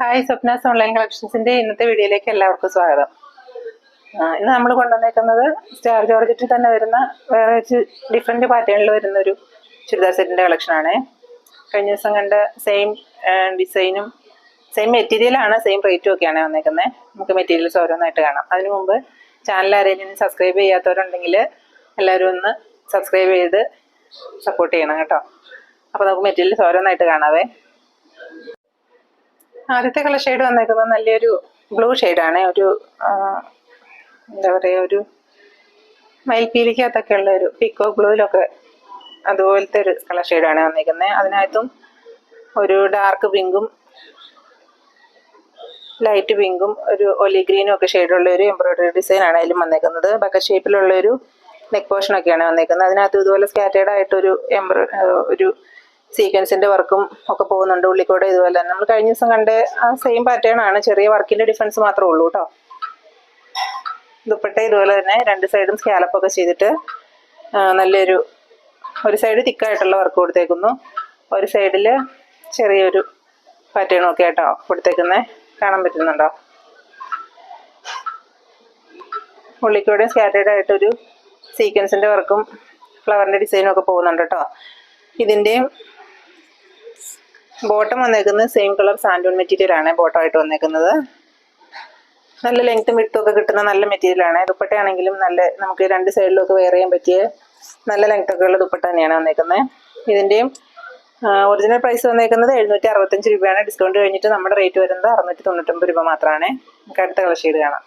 Hi, Swapna's online കളക്ഷൻസിന്റെ ഇന്നത്തെ വീഡിയോയിലേക്ക് എല്ലാവർക്കും സ്വാഗതം. ഇന്ന് നമ്മൾ കൊണ്ടുവന്നേക്കുന്നത് സ്റ്റാർ ജോർജറ്റിൽ തന്നെ വരുന്ന വേറെ ഡിഫറെൻറ്റ് പാറ്റേണിൽ വരുന്ന ഒരു ചുരിദാർ സെറ്റിൻ്റെ കളക്ഷനാണ്. കഴിഞ്ഞ ദിവസം കണ്ട സെയിം ഡിസൈനും സെയിം മെറ്റീരിയലാണ്, സെയിം റേറ്റും ഒക്കെയാണ് വന്നേക്കുന്നത്. നമുക്ക് മെറ്റീരിയൽസ് ഓരോന്നായിട്ട് കാണാം. അതിനു മുമ്പ് ചാനൽ ആരെങ്കിലും സബ്സ്ക്രൈബ് ചെയ്യാത്തവരുണ്ടെങ്കിൽ എല്ലാവരും ഒന്ന് സബ്സ്ക്രൈബ് ചെയ്ത് സപ്പോർട്ട് ചെയ്യണം കേട്ടോ. അപ്പോൾ നമുക്ക് മെറ്റീരിയൽസ് ഓരോന്നായിട്ട് കാണാവേ. ആദ്യത്തെ കളർ ഷെയ്ഡ് വന്നേക്കുന്നത് നല്ലൊരു ബ്ലൂ ഷെയ്ഡാണ്. ഒരു എന്താ പറയുക, ഒരു മയിൽപ്പീലിക്കകത്തൊക്കെ ഉള്ള ഒരു പിക്കോ ബ്ലൂവിലൊക്കെ അതുപോലത്തെ ഒരു കളർ ഷെയ്ഡാണ് വന്നേക്കുന്നത്. അതിനകത്തും ഒരു ഡാർക്ക് പിങ്കും ലൈറ്റ് പിങ്കും ഒരു ഒലി ഗ്രീനും ഒക്കെ ഷെയ്ഡുള്ള ഒരു എംബ്രോയിഡറി ഡിസൈനാണ് അതിലും വന്നേക്കുന്നത്. ബക്കറ്റ് ഷേപ്പിലുള്ളൊരു നെക്ക് പോർഷനൊക്കെയാണ് വന്നേക്കുന്നത്. അതിനകത്ത് ഇതുപോലെ സ്കാറ്റേർഡ് ആയിട്ടൊരു ഒരു സീക്വൻസിൻ്റെ വർക്കും ഒക്കെ പോകുന്നുണ്ട്. ഉള്ളിക്കൂടെ ഇതുപോലെ തന്നെ നമ്മൾ കഴിഞ്ഞ ദിവസം കണ്ട ആ സെയിം പാറ്റേൺ ആണ്, ചെറിയ വർക്കിൻ്റെ ഡിഫറൻസ് മാത്രമേ ഉള്ളൂ കേട്ടോ. ദുപ്പട്ട ഇതുപോലെ തന്നെ രണ്ട് സൈഡും സ്കാലപ്പൊക്കെ ചെയ്തിട്ട് നല്ലൊരു ഒരു സൈഡ് തിക്കായിട്ടുള്ള വർക്ക് കൊടുത്തേക്കുന്നു, ഒരു സൈഡിൽ ചെറിയൊരു പാറ്റേണും ഒക്കെ ആയിട്ടോ കൊടുത്തേക്കുന്നത്. കാണാൻ പറ്റുന്നുണ്ടോ? ഉള്ളിക്കൂടെ സ്കാറ്റേർഡ് ആയിട്ടൊരു സീക്വൻസിൻ്റെ വർക്കും ഫ്ലവറിൻ്റെ ഡിസൈനും ഒക്കെ പോകുന്നുണ്ട് കേട്ടോ. ഇതിൻ്റെയും ബോട്ടം വന്നേക്കുന്നത് സെയിം കളർ സാൻഡൂൺ മെറ്റീരിയലാണ് ബോട്ടമായിട്ട് വന്നേക്കുന്നത്. നല്ല ലെങ്ത്തും വിട്ടും ഒക്കെ കിട്ടുന്ന നല്ല മെറ്റീരിയലാണ്. ദുപ്പട്ടയാണെങ്കിലും നല്ല നമുക്ക് രണ്ട് സൈഡിലൊക്കെ വെയർ ചെയ്യാൻ പറ്റിയ നല്ല ലെങ്ത്തൊക്കെ ഉള്ള ദുപ്പട്ട തന്നെയാണ് വന്നേക്കുന്നത്. ഇതിൻ്റെയും ഒറിജിനൽ പ്രൈസ് വന്നേക്കുന്നത് 765 രൂപയാണ്. ഡിസ്കൗണ്ട് കഴിഞ്ഞിട്ട് നമ്മുടെ റേറ്റ് വരുന്നത് 699 രൂപ മാത്രമാണ്. നമുക്ക് അടുത്ത കളർ ഷെയ്ഡ് കാണാം.